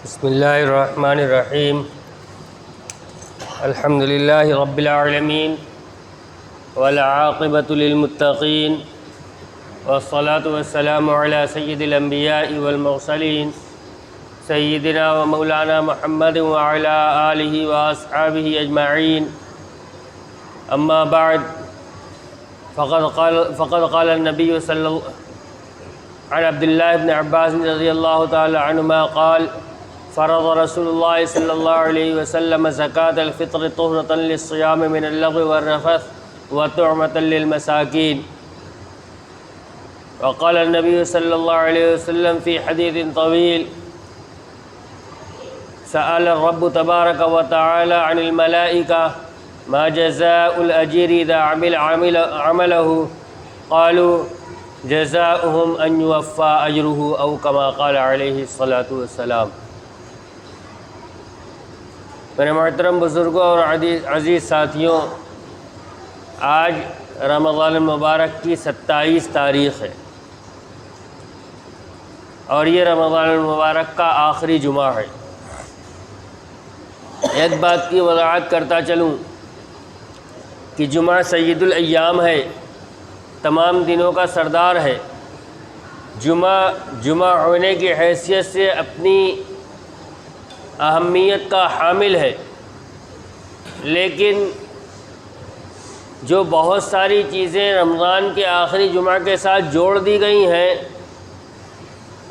بسم اللہ الرحمن الرحیم الحمد للہ رب العالمین والعاقبۃ للمتقین والصلاة والسلام علی سید الانبیاء والمرسلین سیدنا و مولانا محمد وعلی آلہ واصحابہ اجمعین اما بعد فقد قال النبی عن عبد اللہ بن عباس رضی اللہ تعالی عنہما قال فرض رسول اللہ صلی اللہ علیہ وسلم زکاة الفطر طہرة للصیام من اللغو والرفث وطعمة للمساکین وقال النبی صلی اللہ علیہ وسلم فی حدیث طویل سأل الرب تبارک وتعالی عن الملائکہ ما جزاء الأجیر اذا عمل عمله قالوا جزاؤهم ان يوفى اجره او كما قال علیہ الصلاۃ والسلام۔ میرے محترم بزرگوں اور عزیز ساتھیوں، آج رمضان المبارک کی 27 تاریخ ہے اور یہ رمضان المبارک کا آخری جمعہ ہے۔ ایک بات کی وضاحت کرتا چلوں کہ جمعہ سید الایام ہے، تمام دنوں کا سردار ہے۔ جمعہ ہونے کی حیثیت سے اپنی اہمیت کا حامل ہے، لیکن جو بہت ساری چیزیں رمضان کے آخری جمعہ کے ساتھ جوڑ دی گئی ہیں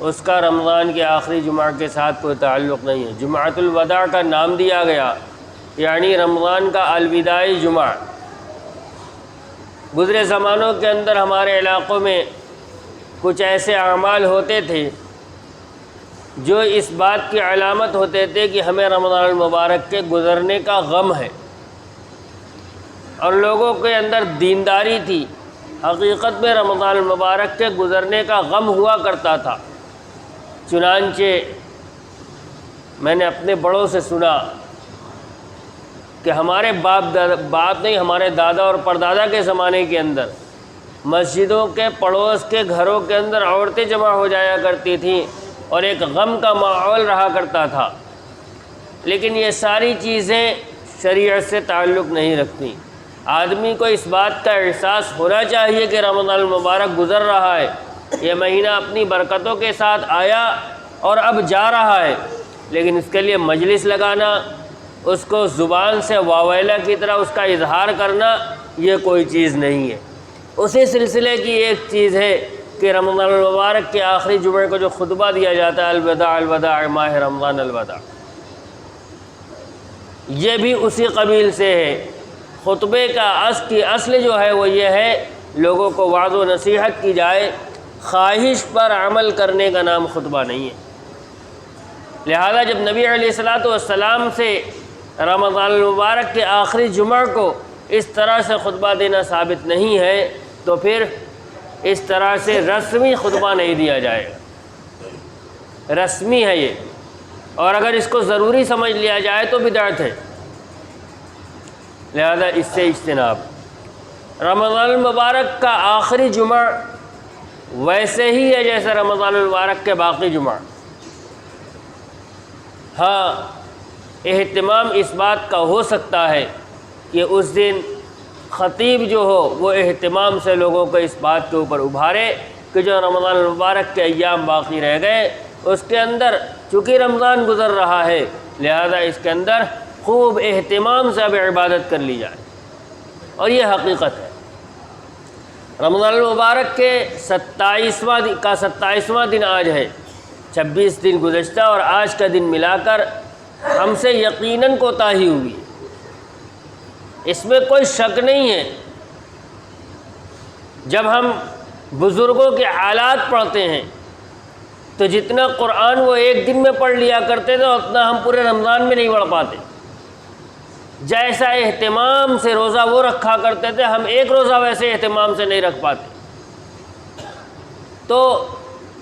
اس کا رمضان کے آخری جمعہ کے ساتھ کوئی تعلق نہیں ہے۔ جمعۃ الوداع کا نام دیا گیا، یعنی رمضان کا الوداعی جمعہ۔ گزرے زمانوں کے اندر ہمارے علاقوں میں کچھ ایسے اعمال ہوتے تھے جو اس بات کی علامت ہوتے تھے کہ ہمیں رمضان المبارک کے گزرنے کا غم ہے، اور لوگوں کے اندر دینداری تھی۔ حقیقت میں رمضان المبارک کے گزرنے کا غم ہوا کرتا تھا۔ چنانچہ میں نے اپنے بڑوں سے سنا کہ ہمارے ہمارے دادا اور پردادا کے زمانے کے اندر مسجدوں کے پڑوس کے گھروں کے اندر عورتیں جمع ہو جایا کرتی تھیں اور ایک غم کا ماحول رہا کرتا تھا، لیکن یہ ساری چیزیں شریعت سے تعلق نہیں رکھتی۔ آدمی کو اس بات کا احساس ہونا چاہیے کہ رمضان المبارک گزر رہا ہے، یہ مہینہ اپنی برکتوں کے ساتھ آیا اور اب جا رہا ہے، لیکن اس کے لیے مجلس لگانا، اس کو زبان سے واویلا کی طرح اس کا اظہار کرنا، یہ کوئی چیز نہیں ہے۔ اسی سلسلے کی ایک چیز ہے کہ رمضان المبارک کے آخری جمعے کو جو خطبہ دیا جاتا ہے، الوداع الوداع ماہ رمضان الوداع، یہ بھی اسی قبیل سے ہے۔ خطبے کا اصل جو ہے وہ یہ ہے لوگوں کو وعظ و نصیحت کی جائے، خواہش پر عمل کرنے کا نام خطبہ نہیں ہے۔ لہذا جب نبی علیہ الصلاۃ والسلام سے رمضان المبارک کے آخری جمعہ کو اس طرح سے خطبہ دینا ثابت نہیں ہے تو پھر اس طرح سے رسمی خطبہ نہیں دیا جائے گا۔ رسمی ہے یہ، اور اگر اس کو ضروری سمجھ لیا جائے تو بدعت ہے، لہذا اس سے اجتناب۔ رمضان المبارک کا آخری جمعہ ویسے ہی ہے جیسے رمضان المبارک کے باقی جمعہ۔ ہاں، اہتمام اس بات کا ہو سکتا ہے کہ اس دن خطیب جو ہو وہ اہتمام سے لوگوں کو اس بات کے اوپر ابھارے کہ جو رمضان المبارک کے ایام باقی رہ گئے اس کے اندر چونکہ رمضان گزر رہا ہے، لہذا اس کے اندر خوب اہتمام سے اب عبادت کر لی جائے، اور یہ حقیقت ہے۔ رمضان المبارک کے 27واں دن آج ہے، 26 دن گزشتہ اور آج کا دن ملا کر ہم سے یقیناً کوتاہی ہوئی، اس میں کوئی شک نہیں ہے۔ جب ہم بزرگوں کے حالات پڑھتے ہیں تو جتنا قرآن وہ ایک دن میں پڑھ لیا کرتے تھے اتنا ہم پورے رمضان میں نہیں پڑھ پاتے۔ جیسا اہتمام سے روزہ وہ رکھا کرتے تھے ہم ایک روزہ ویسے اہتمام سے نہیں رکھ پاتے۔ تو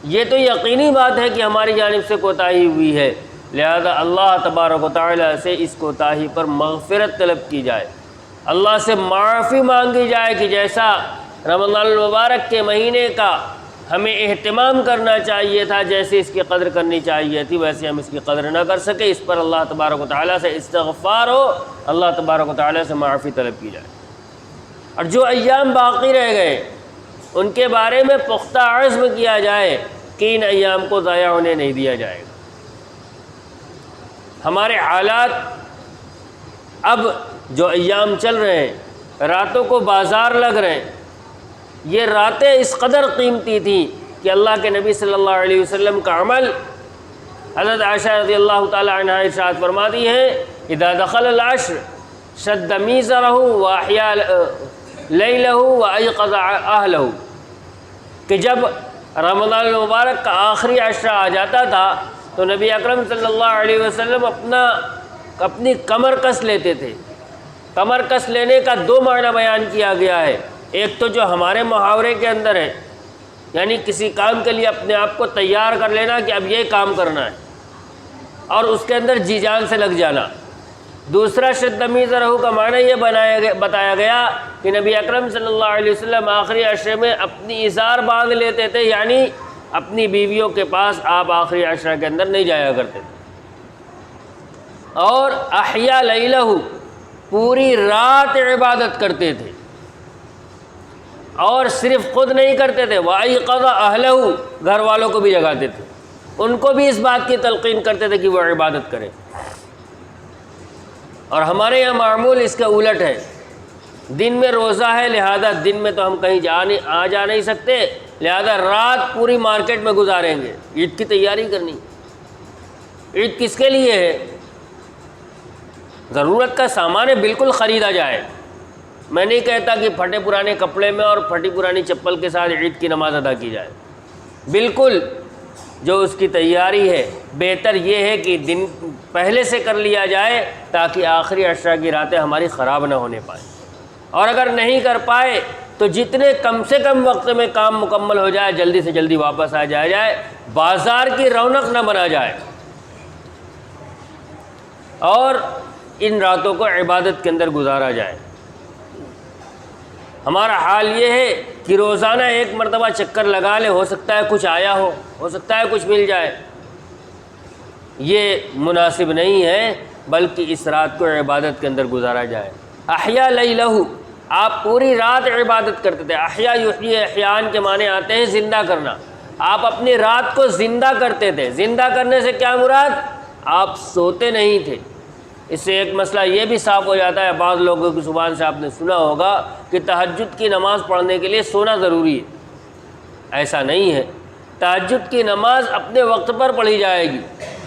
یہ تو یقینی بات ہے کہ ہماری جانب سے کوتاہی ہوئی ہے، لہذا اللہ تبارک و تعالیٰ سے اس کوتاہی پر مغفرت طلب کی جائے، اللہ سے معافی مانگی جائے کہ جیسا رمضان المبارک کے مہینے کا ہمیں اہتمام کرنا چاہیے تھا، جیسے اس کی قدر کرنی چاہیے تھی ویسے ہم اس کی قدر نہ کر سکے۔ اس پر اللہ تبارک و تعالیٰ سے استغفار ہو، اللہ تبارک و تعالیٰ سے معافی طلب کی جائے۔ اور جو ایام باقی رہ گئے ان کے بارے میں پختہ عزم کیا جائے کہ ان ایام کو ضائع ہونے نہیں دیا جائے گا۔ ہمارے حالات اب جو ایام چل رہے ہیں، راتوں کو بازار لگ رہے ہیں، یہ راتیں اس قدر قیمتی تھیں کہ اللہ کے نبی صلی اللہ علیہ وسلم کا عمل، حضرت عائشہ رضی اللہ تعالی عنہا ارشاد فرماتی ہیں اذا دخل العشر شد میزرہ واحیا لیلہ وایقظ اہلہ، کہ جب رمضان المبارک کا آخری عشرہ آ جاتا تھا تو نبی اکرم صلی اللہ علیہ وسلم اپنی کمر کس لیتے تھے۔ کمر کس لینے کا دو معنی بیان کیا گیا ہے، ایک تو جو ہمارے محاورے کے اندر ہے، یعنی کسی کام کے لیے اپنے آپ کو تیار کر لینا کہ اب یہ کام کرنا ہے اور اس کے اندر جی جان سے لگ جانا۔ دوسرا شد میزرہ کا معنی یہ بتایا گیا کہ نبی اکرم صلی اللہ علیہ وسلم آخری عشرے میں اپنی ازار باندھ لیتے تھے، یعنی اپنی بیویوں کے پاس آپ آخری عشرہ کے اندر نہیں جایا کرتے تھے۔ اور احیا لیلہ، پوری رات عبادت کرتے تھے، اور صرف خود نہیں کرتے تھے، وَأَيْقَظَ أَهْلَهُ، گھر والوں کو بھی جگاتے تھے، ان کو بھی اس بات کی تلقین کرتے تھے کہ وہ عبادت کریں۔ اور ہمارے یہاں معمول اس کا الٹ ہے، دن میں روزہ ہے لہذا دن میں تو ہم کہیں جا نہیں سکتے، لہذا رات پوری مارکیٹ میں گزاریں گے، عید کی تیاری کرنی۔ عید کس کے لیے ہے؟ ضرورت کا سامان ہے، بالکل خریدا جائے۔ میں نہیں کہتا کہ پھٹے پرانے کپڑے میں اور پھٹی پرانی چپل کے ساتھ عید کی نماز ادا کی جائے، بالکل جو اس کی تیاری ہے بہتر یہ ہے کہ دن پہلے سے کر لیا جائے تاکہ آخری عشرہ کی راتیں ہماری خراب نہ ہونے پائیں، اور اگر نہیں کر پائے تو جتنے کم سے کم وقت میں کام مکمل ہو جائے جلدی سے جلدی واپس آ جائے، بازار کی رونق نہ بنا جائے، اور ان راتوں کو عبادت کے اندر گزارا جائے۔ ہمارا حال یہ ہے کہ روزانہ ایک مرتبہ چکر لگا لے، ہو سکتا ہے کچھ آیا ہو سکتا ہے کچھ مل جائے، یہ مناسب نہیں ہے، بلکہ اس رات کو عبادت کے اندر گزارا جائے۔ احیا لیلہ، آپ پوری رات عبادت کرتے تھے۔ احیا یحیی احیان کے معنی آتے ہیں زندہ کرنا، آپ اپنی رات کو زندہ کرتے تھے۔ زندہ کرنے سے کیا مراد؟ آپ سوتے نہیں تھے۔ اس سے ایک مسئلہ یہ بھی صاف ہو جاتا ہے، بعض لوگوں کی زبان سے آپ نے سنا ہوگا کہ تہجد کی نماز پڑھنے کے لیے سونا ضروری ہے۔ ایسا نہیں ہے، تہجد کی نماز اپنے وقت پر پڑھی جائے گی۔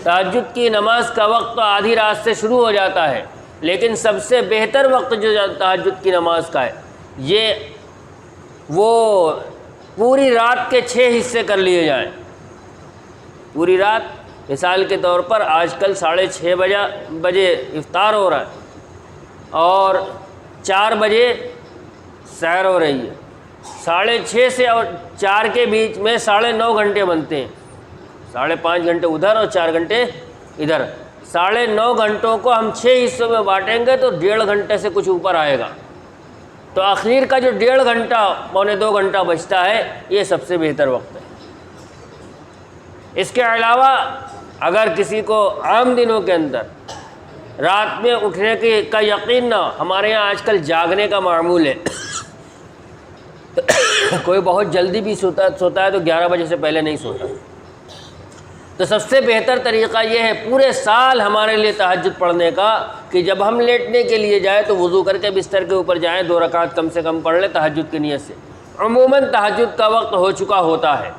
تہجد کی نماز کا وقت تو آدھی رات سے شروع ہو جاتا ہے، لیکن سب سے بہتر وقت جو تہجد کی نماز کا ہے وہ پوری رات کے 6 حصے کر لیے جائیں۔ پوری رات، مثال کے طور پر آج کل 6:30 بجے افطار ہو رہا ہے اور 4 بجے سحر ہو رہی ہے، 6:30 سے اور 4 کے بیچ میں 9.5 گھنٹے بنتے ہیں، 5.5 گھنٹے ادھر اور 4 گھنٹے ادھر، 9.5 گھنٹوں کو ہم 6 حصوں میں بانٹیں گے تو 1.5 گھنٹے سے کچھ اوپر آئے گا، تو آخر کا جو 1.5 گھنٹہ 1.25 گھنٹہ بچتا ہے یہ سب سے بہتر وقت ہے۔ اس کے علاوہ اگر کسی کو عام دنوں کے اندر رات میں اٹھنے کا یقین نہ، ہمارے یہاں آج کل جاگنے کا معمول ہے، کوئی بہت جلدی بھی سوتا ہے تو 11 بجے سے پہلے نہیں سوتا، تو سب سے بہتر طریقہ یہ ہے پورے سال ہمارے لیے تہجد پڑھنے کا کہ جب ہم لیٹنے کے لیے جائیں تو وضو کر کے بستر کے اوپر جائیں، 2 رکعت کم سے کم پڑھ لیں تہجد کی نیت سے۔ عموماً تہجد کا وقت ہو چکا ہوتا ہے،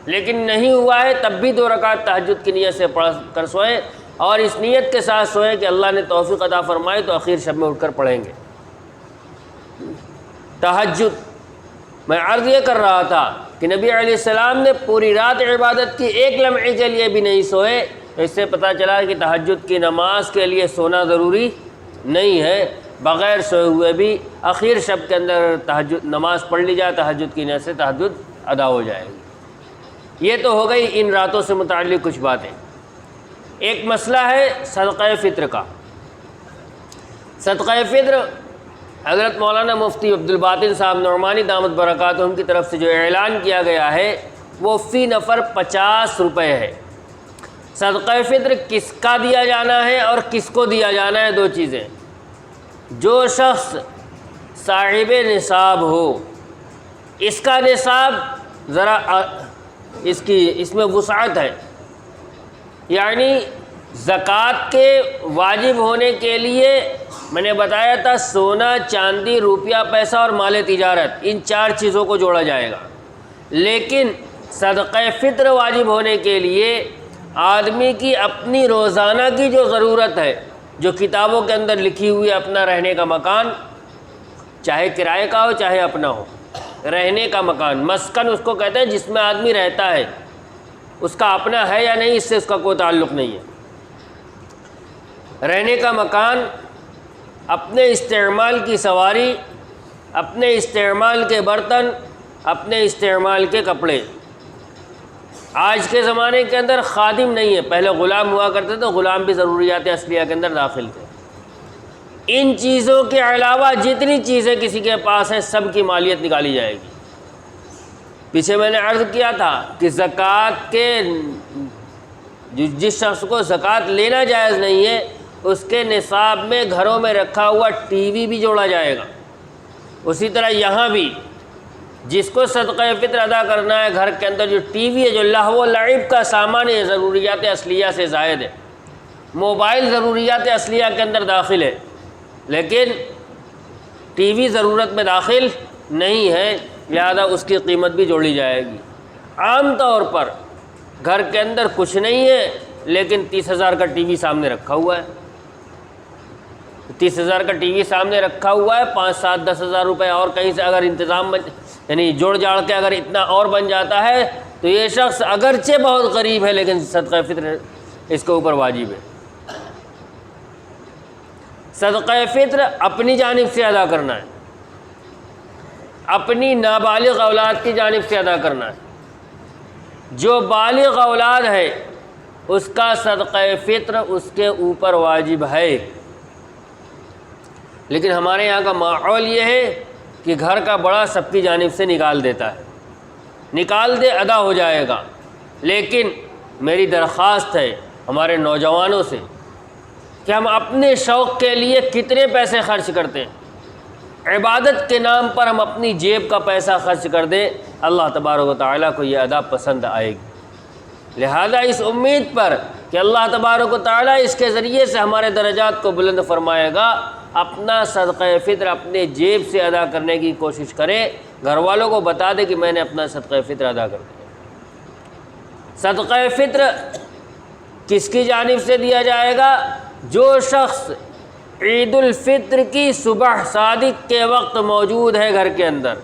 لیکن نہیں ہوا ہے تب بھی 2 رکعت تہجد کی نیت سے پڑھ کر سوئیں، اور اس نیت کے ساتھ سوئیں کہ اللہ نے توفیق عطا فرمائے تو اخیر شب میں اٹھ کر پڑھیں گے تہجد۔ میں عرض یہ کر رہا تھا کہ نبی علیہ السلام نے پوری رات عبادت کی، ایک لمحے کے لیے بھی نہیں سوئے، اس سے پتہ چلا کہ تہجد کی نماز کے لیے سونا ضروری نہیں ہے، بغیر سوئے ہوئے بھی اخیر شب کے اندر تہجد نماز پڑھ لی جائے تہجد کی نیت سے تہجد ادا ہو جائے گی۔ یہ تو ہو گئی ان راتوں سے متعلق کچھ باتیں۔ ایک مسئلہ ہے صدقہ فطر کا۔ صدقہ فطر حضرت مولانا مفتی عبدالباطن صاحب نعمانی دامت برکاتہم کی طرف سے جو اعلان کیا گیا ہے وہ فی نفر 50 روپے ہے۔ صدقہ فطر کس کا دیا جانا ہے اور کس کو دیا جانا ہے؟ 2 چیزیں۔ جو شخص صاحب نصاب ہو، اس کا نصاب ذرا اس میں وسعت ہے، یعنی زکوٰۃ کے واجب ہونے کے لیے میں نے بتایا تھا سونا، چاندی، روپیہ، پیسہ اور مال تجارت، ان 4 چیزوں کو جوڑا جائے گا۔ لیکن صدقہ فطر واجب ہونے کے لیے آدمی کی اپنی روزانہ کی جو ضرورت ہے، جو کتابوں کے اندر لکھی ہوئی ہے، اپنا رہنے کا مکان، چاہے کرائے کا ہو چاہے اپنا ہو، رہنے کا مکان، مسکن اس کو کہتے ہیں جس میں آدمی رہتا ہے، اس کا اپنا ہے یا نہیں اس سے اس کا کوئی تعلق نہیں ہے۔ رہنے کا مکان، اپنے استعمال کی سواری، اپنے استعمال کے برتن، اپنے استعمال کے کپڑے۔ آج کے زمانے کے اندر خادم نہیں ہے، پہلے غلام ہوا کرتے تھے، غلام بھی ضروریات اصلیہ کے اندر داخل تھے۔ ان چیزوں کے علاوہ جتنی چیزیں کسی کے پاس ہیں سب کی مالیت نکالی جائے گی۔ پیچھے میں نے عرض کیا تھا کہ زکوٰۃ کے جس شخص کو زکوٰۃ لینا جائز نہیں ہے اس کے نصاب میں گھروں میں رکھا ہوا ٹی وی بھی جوڑا جائے گا۔ اسی طرح یہاں بھی جس کو صدقہ فطر ادا کرنا ہے، گھر کے اندر جو ٹی وی ہے، جو لہو و لعب کا سامان ہے، ضروریات اصلیہ سے زائد ہے۔ موبائل ضروریات اصلیہ کے اندر داخل ہے، لیکن ٹی وی ضرورت میں داخل نہیں ہے، لہذا اس کی قیمت بھی جوڑی جائے گی۔ عام طور پر گھر کے اندر کچھ نہیں ہے لیکن 30,000 کا ٹی وی سامنے رکھا ہوا ہے، 30,000 کا ٹی وی سامنے رکھا ہوا ہے، 5, 7, 10,000 روپے اور کہیں سے اگر انتظام یعنی جوڑ جاڑ کے اگر اتنا اور بن جاتا ہے تو یہ شخص اگرچہ بہت غریب ہے لیکن صدقہ فطر اس کے اوپر واجب ہے۔ صدقہ فطر اپنی جانب سے ادا کرنا ہے، اپنی نابالغ اولاد کی جانب سے ادا کرنا ہے۔ جو بالغ اولاد ہے اس کا صدقہ فطر اس کے اوپر واجب ہے، لیکن ہمارے یہاں کا ماحول یہ ہے کہ گھر کا بڑا سب کی جانب سے نکال دیتا ہے، نکال دے ادا ہو جائے گا۔ لیکن میری درخواست ہے ہمارے نوجوانوں سے کہ ہم اپنے شوق کے لیے کتنے پیسے خرچ کرتے ہیں، عبادت کے نام پر ہم اپنی جیب کا پیسہ خرچ کر دیں، اللہ تبارک و تعالیٰ کو یہ ادا پسند آئے گی۔ لہذا اس امید پر کہ اللہ تبارک و تعالیٰ اس کے ذریعے سے ہمارے درجات کو بلند فرمائے گا، اپنا صدقہ فطر اپنے جیب سے ادا کرنے کی کوشش کرے، گھر والوں کو بتا دے کہ میں نے اپنا صدقہ فطر ادا کر دیا۔ صدقہ فطر کس کی جانب سے دیا جائے گا؟ جو شخص عید الفطر کی صبح صادق کے وقت موجود ہے گھر کے اندر،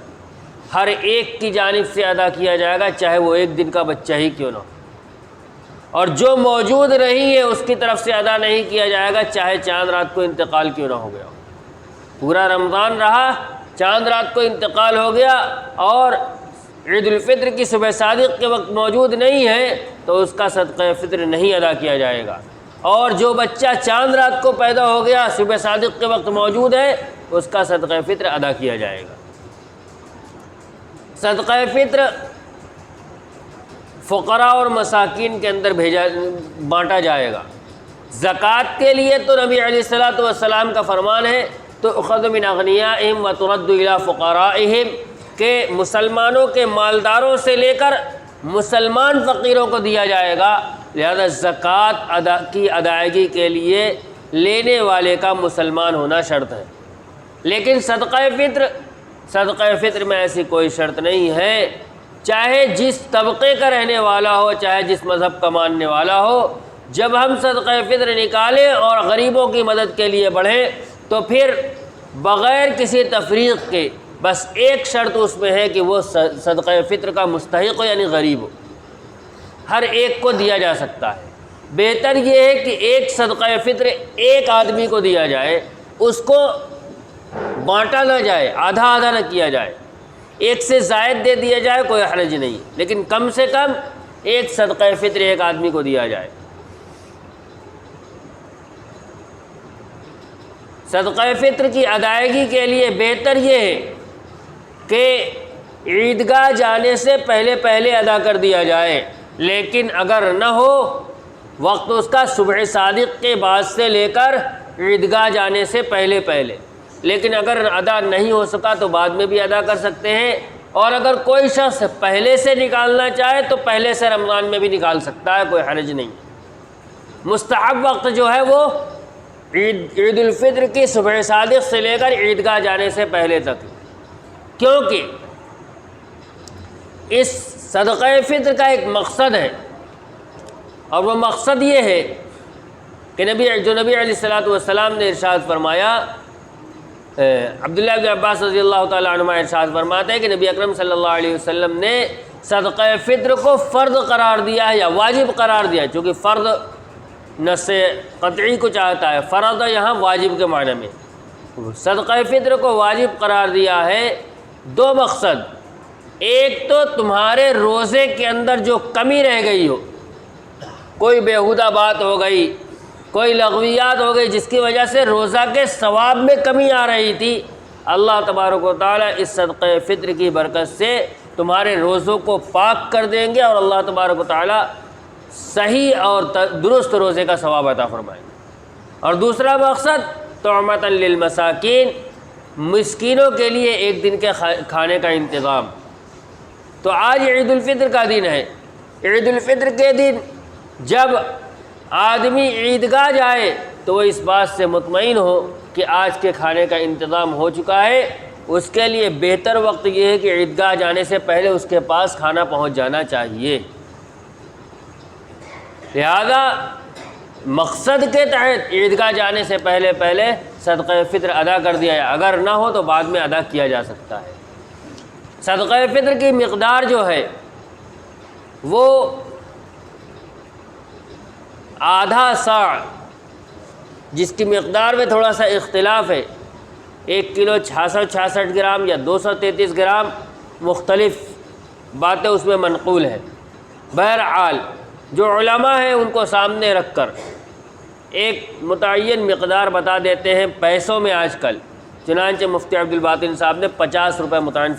ہر ایک کی جانب سے ادا کیا جائے گا، چاہے وہ 1 دن کا بچہ ہی کیوں نہ ہو۔ اور جو موجود نہیں ہے اس کی طرف سے ادا نہیں کیا جائے گا، چاہے چاند رات کو انتقال کیوں نہ ہو گیا ہو۔ پورا رمضان رہا، چاند رات کو انتقال ہو گیا اور عید الفطر کی صبح صادق کے وقت موجود نہیں ہے تو اس کا صدقہ فطر نہیں ادا کیا جائے گا۔ اور جو بچہ چاند رات کو پیدا ہو گیا، صبح صادق کے وقت موجود ہے، اس کا صدقہ فطر ادا کیا جائے گا۔ صدقہ فطر فقراء اور مساکین کے اندر بانٹا جائے گا۔ زکوٰۃ کے لیے تو نبی علیہ الصلوۃ والسلام کا فرمان ہے تؤخذ من اغنیائہم وترد الی فقرائہم، کہ مسلمانوں کے مالداروں سے لے کر مسلمان فقیروں کو دیا جائے گا، لہذا زکوٰۃ کی ادائیگی کے لیے لینے والے کا مسلمان ہونا شرط ہے۔ لیکن صدقہ فطر میں ایسی کوئی شرط نہیں ہے، چاہے جس طبقے کا رہنے والا ہو، چاہے جس مذہب کا ماننے والا ہو، جب ہم صدقہ فطر نکالیں اور غریبوں کی مدد کے لیے بڑھیں تو پھر بغیر کسی تفریق کے بس ایک شرط اس میں ہے کہ وہ صدقہ فطر کا مستحق ہو، یعنی غریب ہو۔ ہر ایک کو دیا جا سکتا ہے، بہتر یہ ہے کہ ایک صدقہ فطر ایک آدمی کو دیا جائے، اس کو بانٹا نہ جائے، آدھا آدھا نہ کیا جائے، ایک سے زائد دے دیا جائے، کوئی حرج نہیں، لیکن کم سے کم ایک صدقہ فطر ایک آدمی کو دیا جائے۔ صدقہ فطر کی ادائیگی کے لیے بہتر یہ ہے کہ عیدگاہ جانے سے پہلے پہلے ادا کر دیا جائے، لیکن اگر نہ ہو وقت اس کا صبح صادق کے بعد سے لے کر عیدگاہ جانے سے پہلے پہلے، لیکن اگر ادا نہیں ہو سکا تو بعد میں بھی ادا کر سکتے ہیں، اور اگر کوئی شخص پہلے سے نکالنا چاہے تو پہلے سے رمضان میں بھی نکال سکتا ہے، کوئی حرج نہیں۔ مستحب وقت جو ہے وہ عید الفطر کی صبح صادق سے لے کر عیدگاہ جانے سے پہلے تک، کیونکہ اس صدقہ فطر کا ایک مقصد ہے، اور وہ مقصد یہ ہے کہ نبی علیہ الصلوۃ والسلام نے ارشاد فرمایا، عبداللہ بن عباس رضی اللہ تعالیٰ عنہما ارشاد فرماتے ہیں کہ نبی اکرم صلی اللہ علیہ وسلم نے صدقہ فطر کو فرض قرار دیا ہے یا واجب قرار دیا ہے، چونکہ فرض نص قطعی کو چاہتا ہے، فرض یہاں واجب کے معنی میں، صدقہ فطر کو واجب قرار دیا ہے۔ دو مقصد، ایک تو تمہارے روزے کے اندر جو کمی رہ گئی ہو، کوئی بیہودہ بات ہو گئی، کوئی لغویات ہو گئی جس کی وجہ سے روزہ کے ثواب میں کمی آ رہی تھی، اللہ تبارک و تعالیٰ اس صدقہ فطر کی برکت سے تمہارے روزوں کو پاک کر دیں گے، اور اللہ تبارک و تعالیٰ صحیح اور درست روزے کا ثواب عطا فرمائیں گے۔ اور دوسرا مقصد طعمۃ للمساکین، مسکینوں کے لیے ایک دن کے کھانے کا انتظام۔ تو آج عید الفطر کا دن ہے، عید الفطر کے دن جب آدمی عیدگاہ جائے تو وہ اس بات سے مطمئن ہو کہ آج کے کھانے کا انتظام ہو چکا ہے، اس کے لیے بہتر وقت یہ ہے کہ عیدگاہ جانے سے پہلے اس کے پاس کھانا پہنچ جانا چاہیے۔ لہذا مقصد کے تحت عیدگاہ جانے سے پہلے پہلے صدقہ فطر ادا کر دیا ہے، اگر نہ ہو تو بعد میں ادا کیا جا سکتا ہے۔ صدقہ فطر کی مقدار جو ہے وہ آدھا صاع، جس کی مقدار میں تھوڑا سا اختلاف ہے، 1 کلو 666 گرام یا 233 گرام، مختلف باتیں اس میں منقول ہیں۔ بہرحال جو علماء ہیں ان کو سامنے رکھ کر ایک متعین مقدار بتا دیتے ہیں پیسوں میں آج کل، چنانچہ مفتی عبد الباطن صاحب نے 50 روپے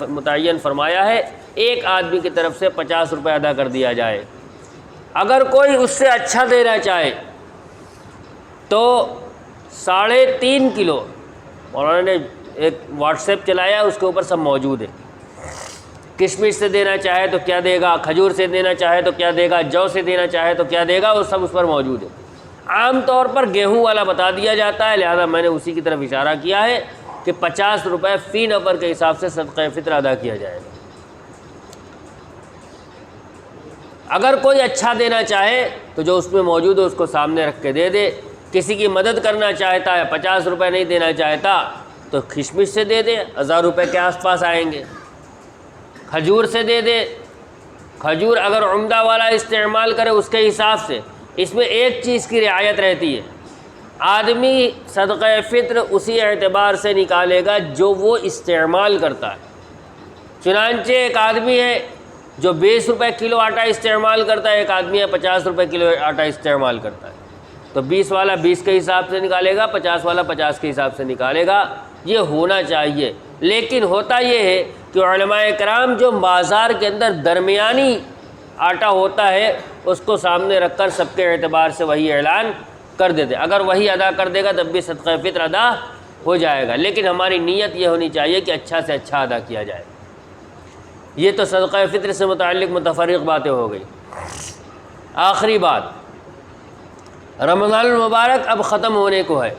متعین فرمایا ہے، ایک آدمی کی طرف سے 50 روپے ادا کر دیا جائے۔ اگر کوئی اس سے اچھا دینا چاہے تو 3.5 کلو، اور انہوں نے ایک واٹس ایپ چلایا اس کے اوپر سب موجود ہے، کشمش سے دینا چاہے تو کیا دے گا، کھجور سے دینا چاہے تو کیا دے گا، جو سے دینا چاہے تو کیا دے گا، وہ سب اس پر موجود ہے۔ عام طور پر گیہوں والا بتا دیا جاتا ہے، لہذا میں نے اسی کی طرف اشارہ کیا ہے کہ 50 روپے فی نفر کے حساب سے صدقہ فطر ادا کیا جائے گا۔ اگر کوئی اچھا دینا چاہے تو جو اس میں موجود ہے اس کو سامنے رکھ کے دے دے، کسی کی مدد کرنا چاہتا ہے 50 روپے نہیں دینا چاہتا تو کشمش سے دے دے، 1000 روپے کے آس پاس آئیں گے۔ کھجور سے دے دے، کھجور اگر عمدہ والا استعمال کرے اس کے حساب سے۔ اس میں ایک چیز کی رعایت رہتی ہے، آدمی صدقہ فطر اسی اعتبار سے نکالے گا جو وہ استعمال کرتا ہے۔ چنانچہ ایک آدمی ہے جو 20 روپے کلو آٹا استعمال کرتا ہے، ایک آدمی ہے 50 روپے کلو آٹا استعمال کرتا ہے، تو 20 والا 20 کے حساب سے نکالے گا، 50 والا 50 کے حساب سے نکالے گا۔ یہ ہونا چاہیے، لیکن ہوتا یہ ہے کہ علماء کرام جو بازار کے اندر درمیانی آٹا ہوتا ہے اس کو سامنے رکھ کر سب کے اعتبار سے وہی اعلان کر دیتے، اگر وہی ادا کر دے گا تب بھی صدقہ فطر ادا ہو جائے گا، لیکن ہماری نیت یہ ہونی چاہیے کہ اچھا سے اچھا ادا کیا جائے۔ یہ تو صدقہ فطر سے متعلق متفرق باتیں ہو گئی۔ آخری بات، رمضان المبارک اب ختم ہونے کو ہے،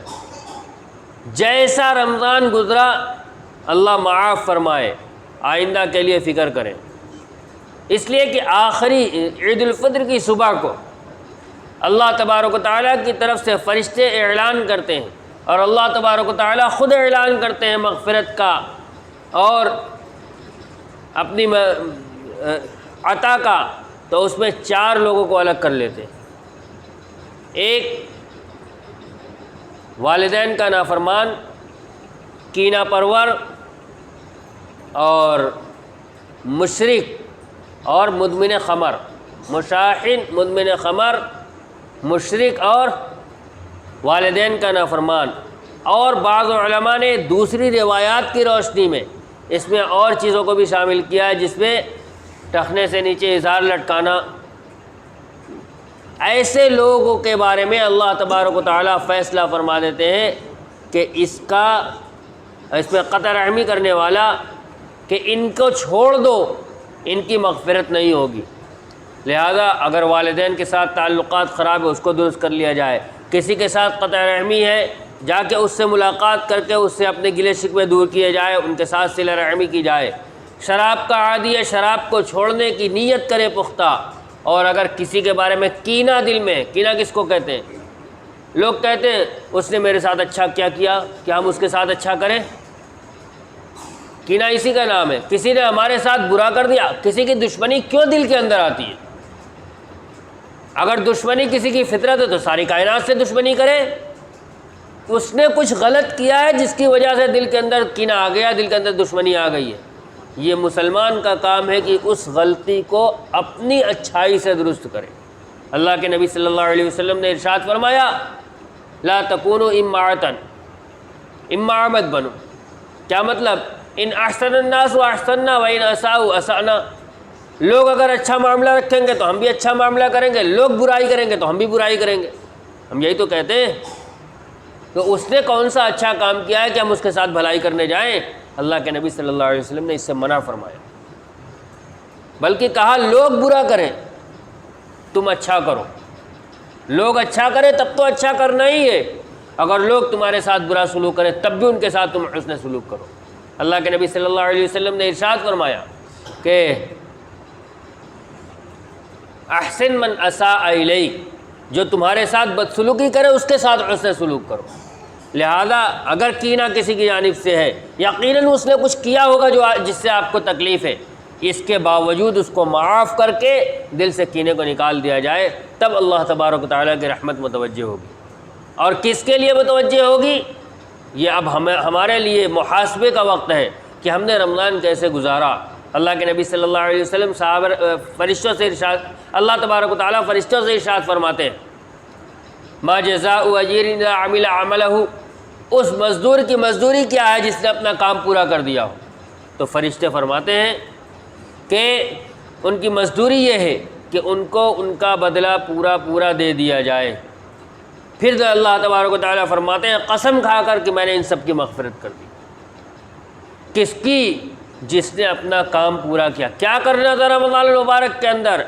جیسا رمضان گزرا اللہ معاف فرمائے، آئندہ کے لیے فکر کریں، اس لیے کہ آخری عید الفطر کی صبح کو اللہ تبارک و تعالیٰ کی طرف سے فرشتے اعلان کرتے ہیں، اور اللہ تبارک و تعالیٰ خود اعلان کرتے ہیں مغفرت کا اور اپنی عطا کا، تو اس میں 4 لوگوں کو الگ کر لیتے ہیں۔ ایک والدین کا نافرمان، کینہ پرور اور مشرک اور مدمن خمر، مشاحن، مدمن خمر، مشرک اور والدین کا نافرمان۔ اور بعض علماء نے دوسری روایات کی روشنی میں اس میں اور چیزوں کو بھی شامل کیا ہے، جس میں ٹخنے سے نیچے ازار لٹکانا۔ ایسے لوگوں کے بارے میں اللہ تبارک و تعالیٰ فیصلہ فرما دیتے ہیں کہ اس پہ قطع رحمی کرنے والا، کہ ان کو چھوڑ دو، ان کی مغفرت نہیں ہوگی۔ لہذا اگر والدین کے ساتھ تعلقات خراب ہے اس کو درست کر لیا جائے، کسی کے ساتھ قطع رحمی ہے جا کے اس سے ملاقات کر کے اس سے اپنے گلے شکوے دور کیے جائے، ان کے ساتھ صلہ رحمی کی جائے۔ شراب کا عادی ہے، شراب کو چھوڑنے کی نیت کرے پختہ، اور اگر کسی کے بارے میں کینہ دل میں، کینہ کس کو کہتے ہیں؟ لوگ کہتے ہیں اس نے میرے ساتھ اچھا کیا کیا ہم اس کے ساتھ اچھا کریں؟ کینہ اسی کا نام ہے، کسی نے ہمارے ساتھ برا کر دیا۔ کسی کی دشمنی کیوں دل کے اندر آتی ہے؟ اگر دشمنی کسی کی فطرت ہے تو ساری کائنات سے دشمنی کرے۔ اس نے کچھ غلط کیا ہے جس کی وجہ سے دل کے اندر کینہ آ گیا، دل کے اندر دشمنی آ گئی ہے۔ یہ مسلمان کا کام ہے کہ اس غلطی کو اپنی اچھائی سے درست کرے۔ اللہ کے نبی صلی اللہ علیہ وسلم نے ارشاد فرمایا، لا تکونوا امعاۃ، امعاء مت بنو۔ کیا مطلب؟ ان احسن الناس واحسننا وان اساءوا اسانا۔ لوگ اگر اچھا معاملہ رکھیں گے تو ہم بھی اچھا معاملہ کریں گے، لوگ برائی کریں گے تو ہم بھی برائی کریں گے۔ ہم یہی تو کہتے ہیں۔ تو اس نے کون سا اچھا کام کیا ہے کہ ہم اس کے ساتھ بھلائی کرنے جائیں؟ اللہ کے نبی صلی اللہ علیہ وسلم نے اس سے منع فرمایا، بلکہ کہا لوگ برا کریں تم اچھا کرو۔ لوگ اچھا کریں تب تو اچھا کرنا ہی ہے، اگر لوگ تمہارے ساتھ برا سلوک کریں تب بھی ان کے ساتھ تم حسن سلوک کرو۔ اللہ کے نبی صلی اللہ علیہ وسلم نے ارشاد فرمایا کہ احسن من اساء الیک، جو تمہارے ساتھ بدسلوکی کرے اس کے ساتھ حسن سلوک کرو۔ لہذا اگر کینہ کسی کی جانب سے ہے، یقیناً اس نے کچھ کیا ہوگا جس سے آپ کو تکلیف ہے، اس کے باوجود اس کو معاف کر کے دل سے کینے کو نکال دیا جائے، تب اللہ تبارک و تعالیٰ کی رحمت متوجہ ہوگی۔ اور کس کے لیے متوجہ ہوگی؟ یہ اب ہمارے لیے محاسبے کا وقت ہے کہ ہم نے رمضان کیسے گزارا۔ اللہ کے نبی صلی اللہ علیہ وسلم فرشتوں سے ارشاد، اللہ تبارک و تعالیٰ فرشتوں سے ارشاد فرماتے ہیں، ما جزاء اجیر اذا عمل عملہ، اس مزدور کی مزدوری کیا ہے جس نے اپنا کام پورا کر دیا ہو؟ تو فرشتے فرماتے ہیں کہ ان کی مزدوری یہ ہے کہ ان کو ان کا بدلہ پورا دے دیا جائے۔ پھر اللہ تبارک و تعالیٰ فرماتے ہیں، قسم کھا کر کہ میں نے ان سب کی مغفرت کر دی۔ کس کی؟ جس نے اپنا کام پورا کیا۔ کیا کرنا تھا رمضان المبارک کے اندر؟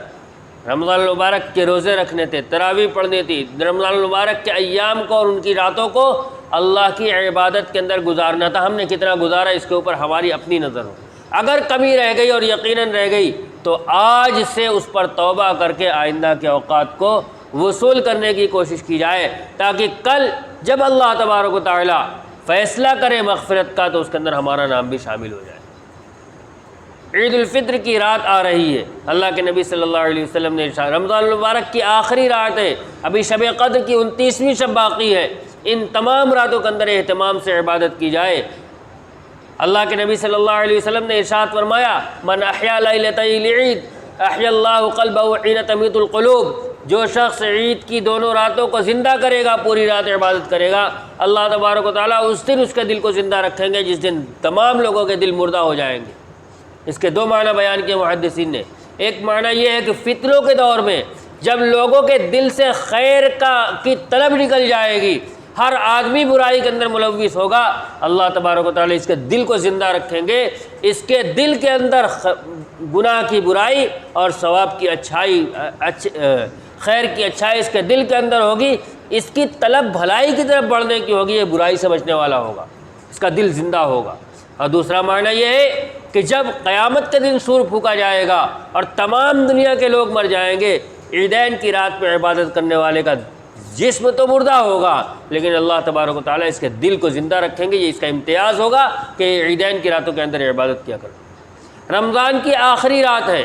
رمضان المبارک کے روزے رکھنے تھے، تراویح پڑھنی تھی، رمضان المبارک کے ایام کو اور ان کی راتوں کو اللہ کی عبادت کے اندر گزارنا تھا۔ ہم نے کتنا گزارا اس کے اوپر ہماری اپنی نظر ہو۔ اگر کمی رہ گئی اور یقیناً رہ گئی تو آج سے اس پر توبہ کر کے آئندہ کے اوقات کو وصول کرنے کی کوشش کی جائے، تاکہ کل جب اللہ تبارک و تعالیٰ فیصلہ کرے مغفرت کا تو اس کے اندر ہمارا نام بھی شامل ہو جائے۔ عید الفطر کی رات آ رہی ہے، اللہ کے نبی صلی اللہ علیہ وسلم نے ارشاد، رمضان المبارک کی آخری رات ہے، ابھی شب قدر کی 29ویں شب باقی ہے، ان تمام راتوں کے اندر اہتمام سے عبادت کی جائے۔ اللہ کے نبی صلی اللہ علیہ وسلم نے ارشاد فرمایا، من احیا لیلتي العید احیا اللہ قلبہ حین تمیت القلوب، جو شخص عید کی دونوں راتوں کو زندہ کرے گا، پوری رات عبادت کرے گا، اللہ تبارک و تعالیٰ اس دن اس کے دل کو زندہ رکھیں گے جس دن تمام لوگوں کے دل مردہ ہو جائیں گے۔ اس کے دو معنی بیان کیے محدثین نے۔ ایک معنی یہ ہے کہ فتنوں کے دور میں جب لوگوں کے دل سے خیر کی طلب نکل جائے گی، ہر آدمی برائی کے اندر ملوث ہوگا، اللہ تبارک و تعالیٰ اس کے دل کو زندہ رکھیں گے، اس کے دل کے اندر گناہ کی برائی اور ثواب کی اچھائی، خیر کی اچھائی اس کے دل کے اندر ہوگی، اس کی طلب بھلائی کی طرف بڑھنے کی ہوگی، یہ برائی سے بچنے والا ہوگا، اس کا دل زندہ ہوگا۔ اور دوسرا معنی یہ ہے کہ جب قیامت کے دن سور پھونکا جائے گا اور تمام دنیا کے لوگ مر جائیں گے، عیدین کی رات میں عبادت کرنے والے کا جسم تو مردہ ہوگا لیکن اللہ تبارک و تعالیٰ اس کے دل کو زندہ رکھیں گے، یہ اس کا امتیاز ہوگا کہ عیدین کی راتوں کے اندر عبادت کیا کرو۔ رمضان کی آخری رات ہے،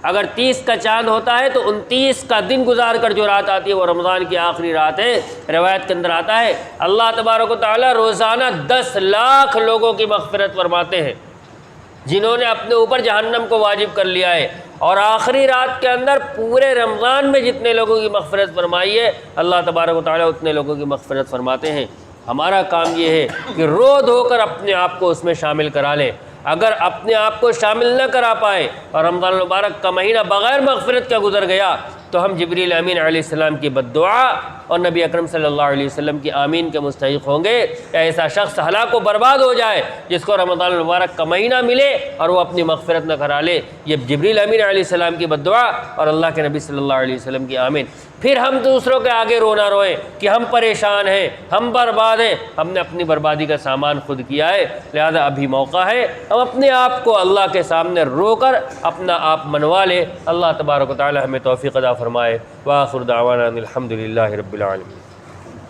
اگر 30 کا چاند ہوتا ہے تو 29 کا دن گزار کر جو رات آتی ہے وہ رمضان کی آخری رات ہے۔ روایت کے اندر آتا ہے اللہ تبارک و تعالیٰ روزانہ 10 لاکھ لوگوں کی مغفرت فرماتے ہیں جنہوں نے اپنے اوپر جہنم کو واجب کر لیا ہے، اور آخری رات کے اندر پورے رمضان میں جتنے لوگوں کی مغفرت فرمائی ہے اللہ تبارک و تعالیٰ اتنے لوگوں کی مغفرت فرماتے ہیں۔ ہمارا کام یہ ہے کہ رو دھو کر اپنے آپ کو اس میں شامل کرا لیں، اگر اپنے آپ کو شامل نہ کرا پائے اور رمضان المبارک کا مہینہ بغیر مغفرت کا گزر گیا تو ہم جبریل امین علیہ السلام کی بد دعا اور نبی اکرم صلی اللہ علیہ وسلم کی آمین کے مستحق ہوں گے کہ ایسا شخص ہلاک و برباد ہو جائے جس کو رمضان المبارک کا مہینہ ملے اور وہ اپنی مغفرت نہ کرا لے۔ یہ جبریل امین علیہ السلام کی بد دعا اور اللہ کے نبی صلی اللہ علیہ وسلم کی آمین۔ پھر ہم دوسروں کے آگے رونا روئیں کہ ہم پریشان ہیں، ہم برباد ہیں، ہم نے اپنی بربادی کا سامان خود کیا ہے، لہذا ابھی موقع ہے ہم اپنے آپ کو اللہ کے سامنے رو کر اپنا آپ منوا لیں۔ اللہ تبارک و تعالی ہمیں توفیق عطا فرمائے۔ وآخر دعوانا ان الحمد للہ رب العالمین۔